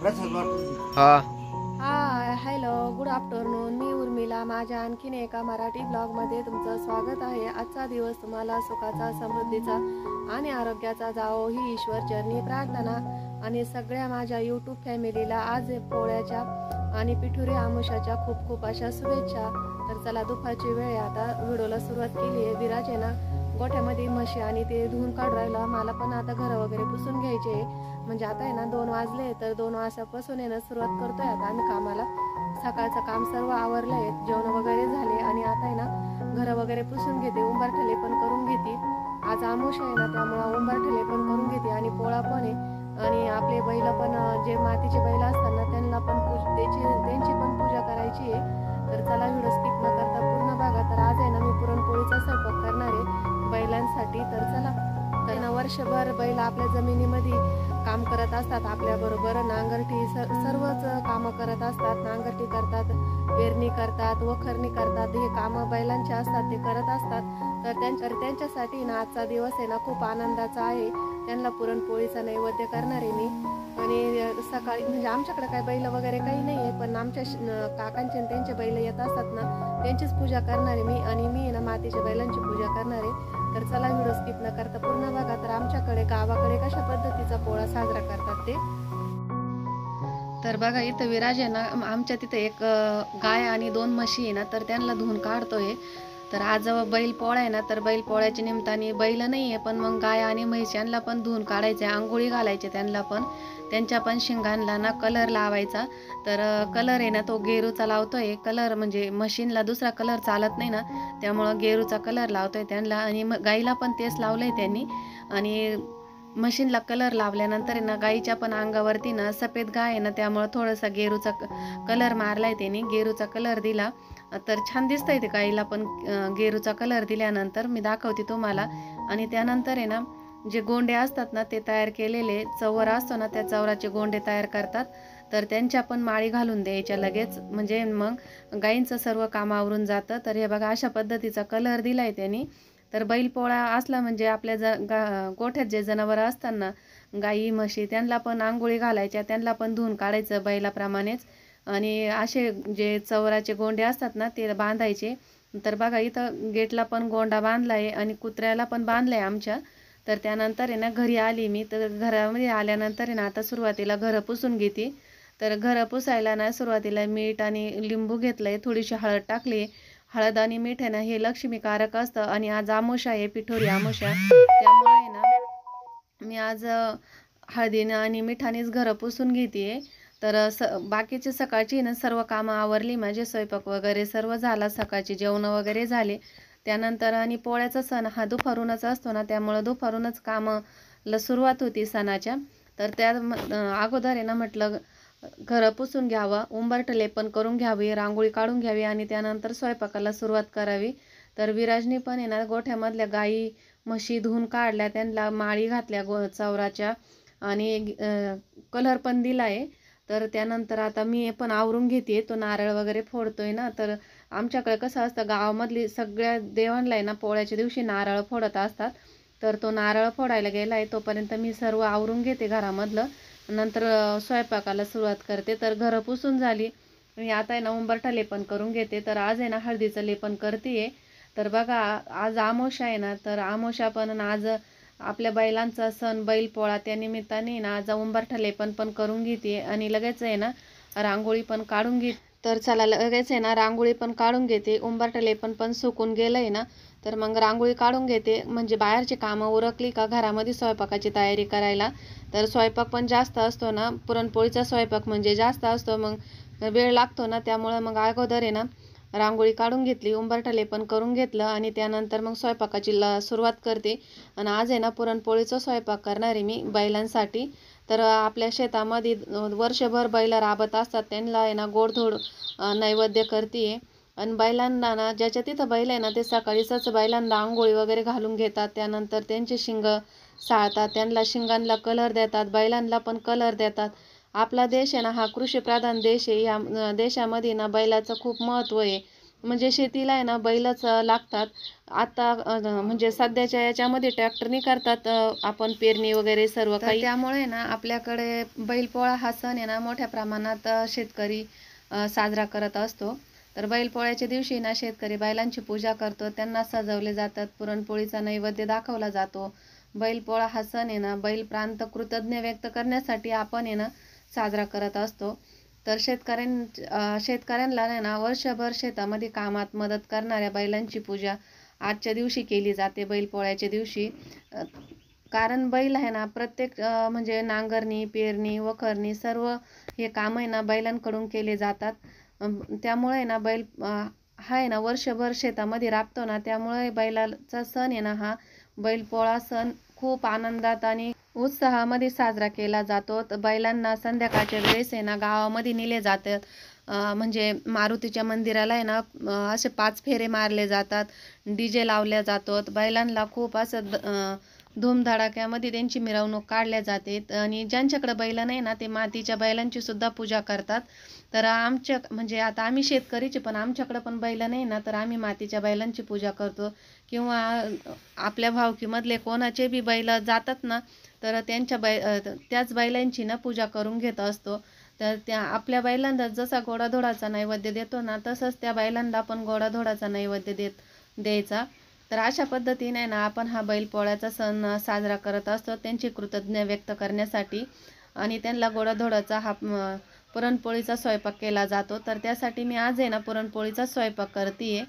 हा hi hello good afternoon. मी उर्मिला. माझ्या आणखीन एका मराठी ब्लॉगमध्ये तुमचं स्वागत आहे. आजचा दिवस तुम्हाला सुखाचा, समृद्धीचा आणि आरोग्याचा जावो ही ईश्वर चरणी प्रार्थना. आणि सगळ्या माझ्या यूट्यूब फॅमिलीला आज पोळ्याच्या आणि पिठुरी आमुषाच्या खूप खूप अशा शुभेच्छा. तर चला, दुपारची वेळ आहे, आता व्हिडिओला सुरुवात केली आहे. विराज आहे ना गोठ्यामध्ये म्हशी आणि ते धुवून काढून राहिला. मला पण आता घर वगैरे पुसून घ्यायचे, म्हणजे आता आहे ना 2 वाजले, तर 2 वाजल्यापासून आहे ना सुरुवात करतोय आता आम्ही कामाला. सकाळचं काम सर्व आवरलं आहे, जेवण वगैरे झाले आणि आता आहे ना घर वगैरे पुसून घेते, उंबरठे पण करून घेते. आज आमुष आहे ना त्यामुळं उंबरठे पण करून घेते आणि पोळा पण आहे. आणि आपले बैल पण, जे मातीचे बैल असतात ना त्यांना पण त्यांची पण पूजा करायची आहे. तर चला, व्हिडिओ स्किप न करता पूर्ण बघा. तर आज आहे ना मी पुरणपोळीचा स्वयंपाक करणार आहे बैलांसाठी. तर चला, तर ना वर्षभर बैल आपल्या जमिनीमध्ये काम करत असतात, आपल्याबरोबर नांगरटी सर्वच कामं करत असतात. नांगरटी करतात, पेरणी करतात, वखरणी करतात. हे कामं बैलांचे असतात, ते करत असतात. तर त्यांच्यासाठी ना आजचा दिवस आहे ना खूप आनंदाचा आहे. त्यांना पुरणपोळीचा नैवेद्य करणार आहे मी. आणि सकाळी म्हणजे आमच्याकडे काय बैल वगैरे काही नाही आहे, पण आमच्या काकांचे त्यांचे बैल येत असतात ना, त्यांचीच पूजा करणार आहे मी. आणि मी ना मातीच्या बैलांची पूजा करणार आहे. तर चला, व्हिडिओ स्किप न करता पूर्ण बघा. तर आमच्याकडे गावाकडे कशा पद्धतीचा पोळा साजरा करतात ते. तर बघा, इथं विराज आहे ना, आमच्या तिथं एक गाय आणि 2 म्हशी आहे ना, तर त्यांना धुवून काढतोय. तर आज बैल पोळा आहे ना, तर बैल पोळ्याच्या निमित्ताने बैल नाही आहे, पण मग गाय आणि म्हैस यांना पण धुवून काढायचे, आंघोळी घालायचे त्यांना पण. त्यांच्या पण शिंगांना ना कलर लावायचा. तर कलर आहे ना तो गेरूचा लावतोय. कलर म्हणजे मशीनला दुसरा कलर चालत नाही ना, त्यामुळं गेरूचा कलर लावतोय त्यांना. आणि गाईला पण तेच लावलंय त्यांनी. आणि मशीनला कलर लावल्यानंतर आहे ना गाईच्या पण अंगावरती ना, सफेद गाय आहे ना त्यामुळं थोडासा गेरूचा कलर मारलाय त्यांनी, गेरूचा कलर दिला. तर छान दिसतंय ते गाईला पण. गेरूचा कलर दिल्यानंतर मी दाखवते तुम्हाला. आणि त्यानंतर आहे ना जे गोंडे असतात ना ते तयार केलेले, चवर असतो ना त्या चवराचे गोंडे तयार करतात. तर त्यांच्या पण माळी घालून द्यायच्या लगेच, म्हणजे मग गाईंचं सर्व काम आवरून जातं. तर हे बघा, अशा पद्धतीचा कलर दिलाय त्यांनी. तर बैलपोळा असला म्हणजे आपल्या गोठ्यात जे जनावरं असतात ना, गाई म्हशी, त्यांना पण आंघोळी घालायच्या, त्यांना पण धुवून काढायचं बैलाप्रमाणेच. आणि असे जे चवराचे गोंडे असतात ना ते बांधायचे. तर बघा, इथं गेटला पण गोंडा बांधलाय आणि कुत्र्याला पण बांधलाय आमच्या. तर त्यानंतर आहे ना घरी आली मी. तर घरामध्ये आल्यानंतर आहे ना आता सुरुवातीला घरं पुसून घेते. तर घरं पुसायला ना सुरुवातीला मीठ आणि लिंबू घेतलंय, थोडीशी हळद टाकली. हळद आणि मीठ आहे ना हे लक्ष्मीकारक असतं. आणि आज आमोशा आहे, पिठोरी आमोशा, त्यामुळे आहे ना मी आज हळदीनं आणि मिठानेच घरं पुसून घेते. तर बाकीचे सकाळची ना सर्व कामं आवरली माझे, स्वयंपाक वगैरे सर्व झाला, सकाळची जेवण वगैरे झाले. त्यानंतर आणि पोळ्याचा सण हा दुपारूनच असतो ना, त्यामुळं दुपारूनच कामाला सुरुवात होती सणाच्या. तर त्या अगोदर आहे ना म्हटलं घरं पुसून घ्यावं, उंबरठं लेपन करून घ्यावी, रांगोळी काढून घ्यावी आणि त्यानंतर स्वयंपाकाला सुरुवात करावी. तर विराजनी पण आहे ना गोठ्यामधल्या गाई म्हशी धुवून काढल्या, त्यांना माळी घातल्या चवराच्या आणि कलर पण दिला आहे. तर त्यानंतर आता मी पण आवरून घेते, तो नारळ वगैरे फोडतोय ना. तर आमच्याकडे कसं असतं, गावामधली सगळ्या देवांना आहे ना पोळ्याच्या दिवशी नारळ फोडत असतात. तर तो नारळ फोडायला गेला आहे, तोपर्यंत मी सर्व आवरून घेते घरामधलं, नंतर स्वयंपाकाला सुरुवात करते. तर घरं पुसून झाली आणि आता आहे ना उंबरठा लेपन करून घेते. तर आज आहे ना हळदीचं लेपन करते. तर बघा, आज आमोशा आहे ना, तर आमोशा पण आज आपल्या बैलांचा सण बैलपोळा, त्या निमित्ताने ना आज उंबरठा लेपन पण करून घेते आणि लगेच आहे ना रांगोळी पण काढून घेते. तर चला, लगेच आहे ना रांगोळी पण काढून घेते. उंबरठा लेपन पण सुकून गेलंय ना, तर मग रांगोळी काढून घेते, म्हणजे बाहेरची कामं उरकली का घरामध्ये स्वयंपाकाची तयारी करायला. तर स्वयंपाक पण जास्त असतो ना, पुरणपोळीचा स्वयंपाक म्हणजे जास्त असतो, मग वेळ लागतो ना, त्यामुळं मग अगोदर आहे ना रांगोळी काढून घेतली, उंबरठा लेपन करून घेतलं आणि त्यानंतर मग स्वयंपाकाची सुरुवात करते. आणि आज आहे ना पुरणपोळीचा स्वयंपाक करणार आहे मी बैलांसाठी. तर आपल्या शेतामध्ये वर्षभर बैल राबत असतात, त्यांना आहे ना गोडधोड नैवेद्य करते. आणि बैलांना ना, ज्याच्या तिथं बैल आहे ना ते सकाळीच बैलांना आंघोळी वगैरे घालून घेतात, त्यानंतर त्यांचे शिंग साळतात, त्यांना शिंगांना कलर देतात, बैलांना पण कलर देतात. आपला देश आहे ना हा कृषीप्रधान देश आहे. या देशामध्ये ना बैलाचं खूप महत्त्व आहे. म्हणजे शेतीला आहे ना बैलच लागतात. आता म्हणजे सध्याच्या याच्यामध्ये ट्रॅक्टरनी करतात आपण पेरणी वगैरे सर्व काही. त्यामुळे ना आपल्याकडे बैलपोळा हा सण आहे ना मोठ्या प्रमाणात शेतकरी साजरा करत असतो. तर बैलपोळ्याच्या दिवशी ना शेतकरी बैलांची पूजा करतो, त्यांना सजवले जातात, पुरणपोळीचा नैवेद्य दाखवला जातो. बैलपोळा हा सण आहे ना बैल प्रांत कृतज्ञ व्यक्त करण्यासाठी आपण आहे ना साजरा करत असतो. तर शेतकऱ्यांना ना वर्षभर शेतामध्ये कामात मदत करणाऱ्या बैलांची पूजा आजच्या दिवशी केली जाते, बैलपोळ्याच्या दिवशी. कारण बैल आहे ना प्रत्येक म्हणजे नांगरणी, पेरणी, वखरणी सर्व हे काम आहे ना बैलांकडून केले जातात. त्यामुळे ना बैल हा आहे ना वर्षभर शेतामध्ये राबतो ना, त्यामुळे बैलाचा सण आहे ना हा बैलपोळा सण खूप आनंदात आणि उत्साहामध्ये साजरा केला जातो. तर बैलांना संध्याकाळच्या वेळेस आहे ना गावामध्ये नेले जातात. म्हणजे मारुतीच्या मंदिराला आहे ना असे 5 फेरे मारले जातात, DJ लावल्या जातात. बैलांना खूप असं धूमधडाक्यामध्ये त्यांची मिरवणूक काढल्या जाते. आणि ज्यांच्याकडे बैल नाही ना ते मातीच्या बैलांची सुद्धा पूजा करतात. तर आमच्या म्हणजे आता आम्ही शेतकरीचे, पण आमच्याकडे पण बैल नाही ना, तर आम्ही मातीच्या बैलांची पूजा करतो. किंवा आपल्या भावकीमधले कोणाचे बी बैल जातात ना, तर त्याच बैलांची ना पूजा करून घेत असतो. तर त्या आपल्या बैलांना जसा गोडाधोडाचा नैवेद्य देतो ना, तसंच त्या बैलांना पण गोडाधोडाचा नैवेद्य द्यायचा. तर अशा पद्धतीने ना आपण हा बैलपोळ्याचा सण साजरा करत असतो, त्यांची कृतज्ञता व्यक्त करण्यासाठी. आणि त्यांना गोडाधोडाचा हा पुरणपोळीचा स्वयंपाक केला जातो. तर त्यासाठी मी आज आहे ना पुरणपोळीचा स्वयंपाक करते.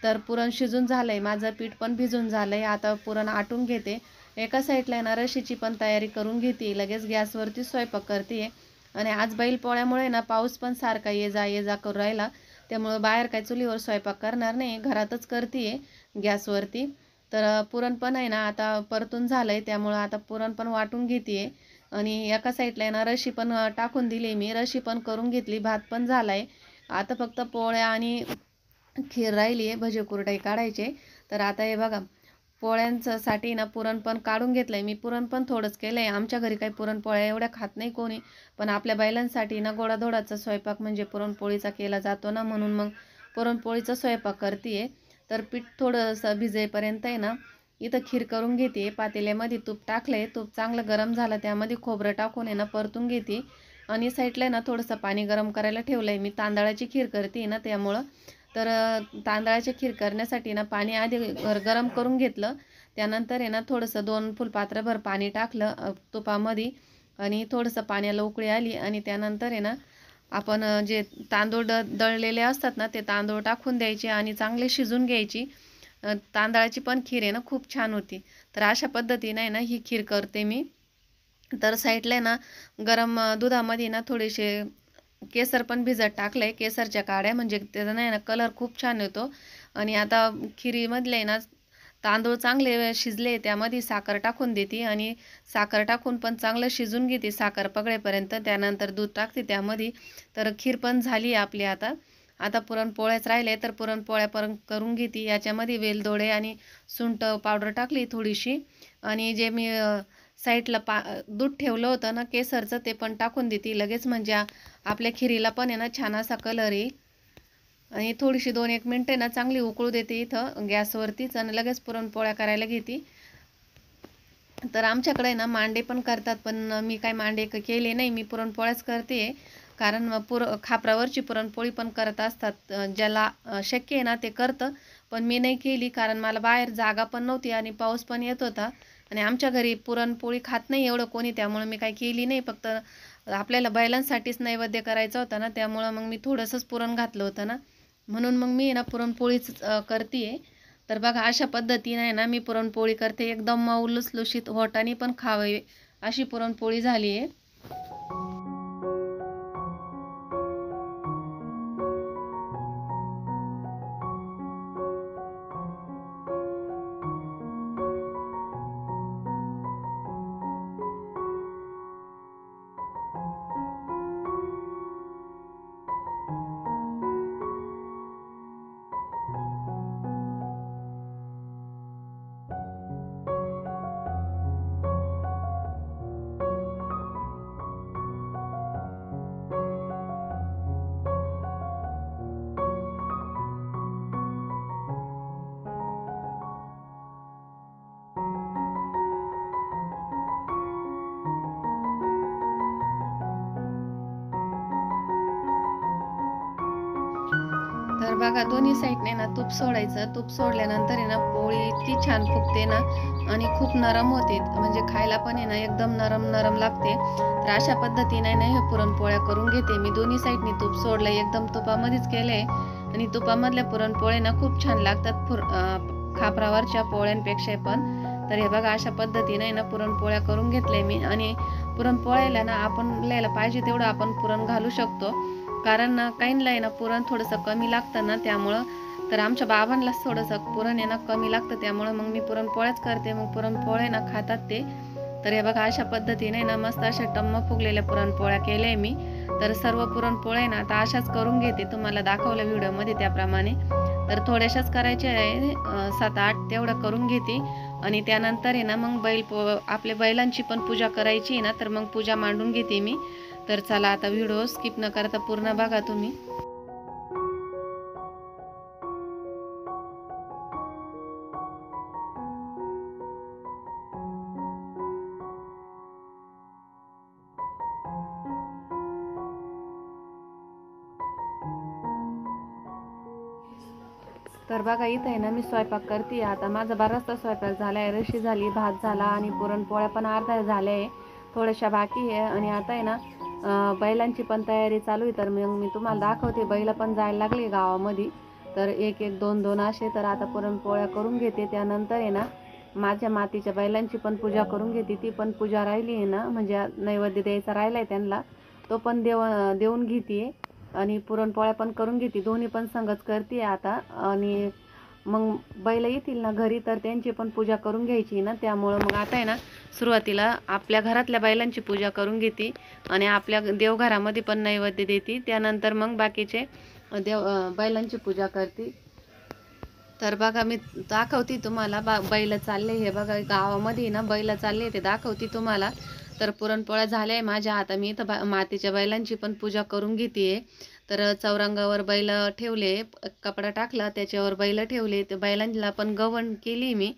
तर पुरण शिजून झालंय, माझं पीठ पण भिजून झालंय. आता पुरण आटून घेते. एका साईडला आहे ना रशीची पण तयारी करून घेते, लगेच गॅसवरती स्वयंपाक करते. आणि आज बैलपोळ्यामुळे ना पाऊस पण सारखा ये जा करून राहिला, त्यामुळे बाहेर काय चुलीवर स्वयंपाक करणार नाही, घरातच करते गॅसवरती. तर पुरण पण आहे ना आता परतून झालंय, त्यामुळं आता पुरण पण वाटून घेते. आणि एका साईडला आहे ना रशी पण टाकून दिली, मी रशी पण करून घेतली, भात पण झालाय. आता फक्त पोळ्या आणि खीर राहिली आहे, भजे कुरडई काढायचे. तर आता हे बघा पोळ्यांचं साठी ना पुरण पण काढून घेतलंय मी. पुरण पण थोडंच केलंय, आमच्या घरी काही पुरणपोळ्या एवढ्या खात नाही कोणी, पण आपल्या बैलांसाठी ना गोडाधोडाचा स्वयंपाक म्हणजे पुरणपोळीचा केला जातो ना, म्हणून मग पुरणपोळीचा स्वयंपाक करते. तर पीठ थोडंसं भिजेपर्यंत आहे ना इथं खीर करून घेते. पातेल्यामध्ये तूप टाकलंय, तूप चांगलं गरम झालं, त्यामध्ये खोबरं टाकून आहे ना परतून घेते. आणि साईडला ना थोडंसं पाणी गरम करायला ठेवलंय, मी तांदळाची खीर करते ना त्यामुळं. तर तांदळाची खीर करण्यासाठी ना पाणी आधी गरम करून घेतलं, त्यानंतर आहे ना थोडंसं 2 फुलपात्रभर पाणी टाकलं तुपामध्ये. आणि थोडंसं पाण्याला उकळी आली आणि त्यानंतर आहे ना आपण जे तांदूळ दळलेले असतात ना ते तांदूळ टाकून द्यायचे आणि चांगले शिजून घ्यायची. तांदळाची पण खीर आहे ना खूप छान होती. तर अशा पद्धतीने आहे ना ही खीर करते मी. तर साईडला ना गरम दुधामध्ये ना थोडेसे केसर पण भिजत टाकलंय, केसरच्या काड्या, म्हणजे त्याचा नाही ना कलर खूप छान येतो. आणि आता खिरीमधले ना तांदूळ चांगले शिजले, त्यामध्ये साखर टाकून देते आणि साखर टाकून पण चांगलं शिजून घेते साखर पगळेपर्यंत. त्यानंतर दूध टाकते त्यामध्ये. तर खीर पण झाली आपली. आता आता पुरणपोळ्याच राहिले, तर पुरणपोळ्या पण करून घेते. याच्यामध्ये वेलदोडे आणि सुंठ पावडर टाकली थोडीशी. आणि जे मी साईडला दूध ठेवलं होतं ना केसरचं, ते पण टाकून देते लगेच, म्हणजे आपल्या खिरीला पण आहे ना छान असा कलर येईल. आणि थोडीशी 2-1 मिनटं ना चांगली उकळू देते इथं गॅसवरतीच आणि लगेच पुरणपोळ्या करायला घेते. तर आमच्याकडे ना मांडे पण करतात, पण मी काय मांडे केले नाही, मी पुरणपोळ्याच करते. कारण खापरावरची पुरणपोळी पण करत असतात, ज्याला शक्य आहे ना ते करतं, पण मी नाही केली कारण मला बाहेर जागा पण नव्हती आणि पाऊस पण येत होता. आणि आमच्या घरी पुरणपोळी खात नाही एवढं कोणी, त्यामुळे मी काही केली नाही. फक्त आपल्याला बैलांसाठीच नैवेद्य करायचा होता ना, त्यामुळं मग मी थोडंसंच पुरण घातलं होतं ना, म्हणून मग मी ना पुरणपोळीच करते. तर बघा अशा पद्धतीने आहे ना मी पुरणपोळी करते, एकदम मऊ लुसलुशीत, होटाने पण खावे अशी पुरणपोळी झाली आहे. तर बघा दोन्ही साईडने ना तूप सोडायचं. तूप सोडल्यानंतर आहे ना पोळी इतकी छान फुगते ना आणि खूप नरम होते, म्हणजे खायला पण आहे ना एकदम नरम नरम लागते. तर अशा पद्धतीने ना हे पुरणपोळ्या करून घेते मी. दोन्ही साईडने तूप सोडलं, एकदम तुपामध्येच केले आणि तुपामधल्या पुरणपोळ्या ना खूप छान लागतात खापरावरच्या पोळ्यांपेक्षा पण. तर हे बघा अशा पद्धतीने ना पुरणपोळ्या करून घेतले मी. आणि पुरणपोळ्याला ना आपल्याला पाहिजे तेवढं आपण पुरण घालू शकतो, कारण काहींना आहे ना पुरण थोडंसं कमी लागतं ना, त्यामुळं. तर आमच्या बाबांनाच थोडंसं पुरण आहे ना कमी लागतं, त्यामुळं मग मी पुरणपोळ्याच करते. मग पुरणपोळ्या ना खातात ते. तर हे बघा अशा पद्धतीने ना मस्त अशा टम्म फुगलेल्या पुरणपोळ्या केल्या मी. तर सर्व पुरणपोळ्या ना आता अशाच करून घेते, तुम्हाला दाखवलं व्हिडिओमध्ये त्याप्रमाणे. तर थोड्याशाच करायच्या आहे, 7-8 तेवढं करून घेते. आणि त्यानंतर आहे ना मग आपल्या बैलांची पण पूजा करायची आहे ना, तर मग पूजा मांडून घेते मी. तर चला आता व्हिडिओ स्किप न करता पूर्ण बघा तुम्ही. तर बघा इथं आहे ना मी स्वयंपाक करते. आता माझा बराचसा स्वयंपाक झाला आहे, रशी झाली, भात झाला आणि पुरणपोळ्या पण अर्ध्या झाल्या आहे, थोड्याशा बाकी आहे. आणि आता आहे ना बैलांची पण तयारी चालू आहे. तर मग मी तुम्हाला दाखवते, बैल पण जायला लागली गावामध्ये. तर 1-1, 2-2 असे. तर आता पुरणपोळ्या करून घेते. त्यानंतर आहे ना माझ्या मातीच्या बैलांची पण पूजा करून घेते. ती पण पूजा राहिली आहे ना, म्हणजे नैवेद्य द्यायचा राहिला आहे त्यांना, तो पण देऊन घेते. आणि पुरणपोळ्या पण करून घेते, दोन्ही पण संगत करते आता. आणि मग बैल येतील ना घरी, तर त्यांची पण पूजा करून घ्यायची ना, त्यामुळं मग आता आहे ना सुरुवातीला आपल्या घरातल्या बैलांची पूजा करून घेते आणि आपल्या देवघरामध्ये पण नैवेद्य देते. त्यानंतर मग बाकीचे बैलांची पूजा करते. तर बघा मी दाखवते तुम्हाला, बैल चालले, हे बघा गावामध्ये ना बैल चालले ते दाखवते तुम्हाला. तर पुरणपोळ्या झाल्या आहे माझ्या. आता मी इथं मातीच्या बैलांची पण पूजा करून घेते. तर चौरंगावर बैल ठेवले, कपडा टाकला त्याच्यावर बैल ठेवले. ते बैलांना पण गवण केली मी,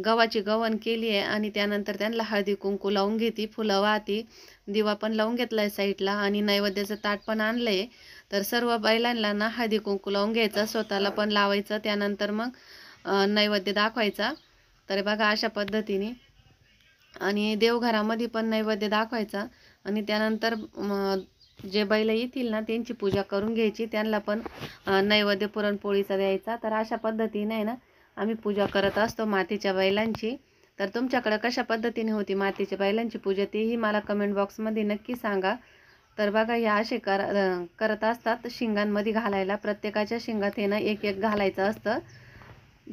गव्हाची गवण केली आहे. आणि त्यानंतर त्यांना हळदी कुंकू लावून घेते, फुलं वाहते, दिवा पण लावून घेतला आहे साईडला आणि नैवेद्याचं ताट पण आणलं आहे. तर सर्व बैलांना ना हळदी कुंकू लावून घ्यायचं, स्वतःला पण लावायचं, त्यानंतर मग नैवेद्य दाखवायचा. तर बघा अशा पद्धतीने. आणि देवघरामध्ये पण नैवेद्य दाखवायचा. आणि त्यानंतर जे बैल येतील ना त्यांची पूजा करून घ्यायची, त्यांना पण नैवेद्य पुरणपोळीचा द्यायचा. तर अशा पद्धतीने आहे ना आम्ही पूजा करत असतो मातीच्या बैलांची. तर तुमच्याकडे कशा पद्धतीने होती मातीच्या बैलांची पूजा तेही मला कमेंट बॉक्समध्ये नक्की सांगा. तर बघा या असे करत असतात शिंगांमध्ये घालायला, प्रत्येकाच्या शिंगात हे ना 1-1 घालायचं असतं.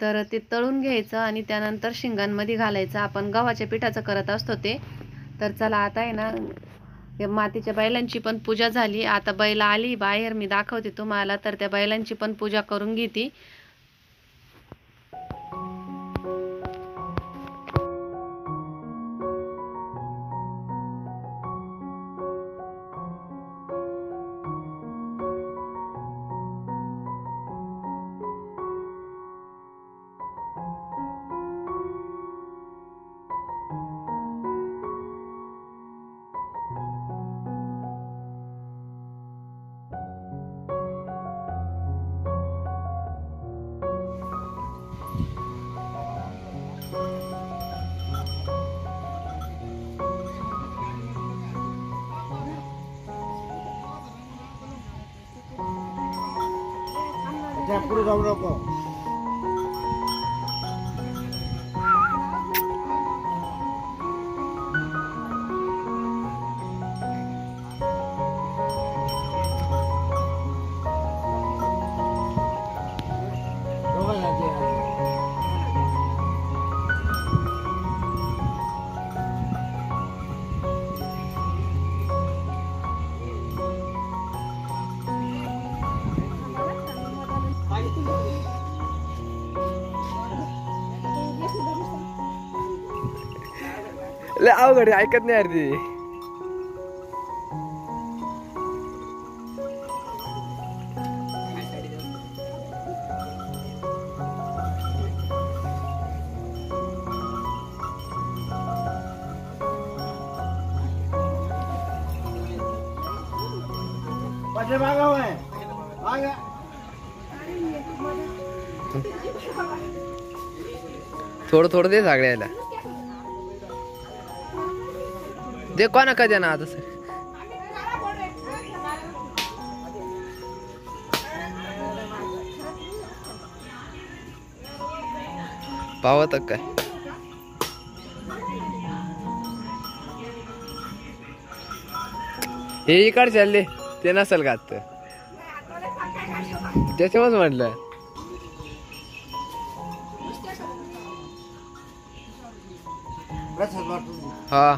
तर ते तळून घ्यायचं आणि त्यानंतर शिंगांमध्ये घालायचं. आपण गव्हाच्या पिठाचं करत असतो ते. तर चला आता आहे ना मातीच्या बैलांची पण पूजा झाली. आता बैल आली बाहेर, मी दाखवते तुम्हाला. तर त्या बैलांची पण पूजा करून घेते. पुढे जाऊ नको. लय अवघड ऐकत नाही यार ती. पाठे मागा होय मागा थोडं थोडं दे सगळ्याला दे कोणा का द्या ना आता सर पावत काय हे इकडे चालले ते नसेल का त्याच्यामुळेच म्हटलं हा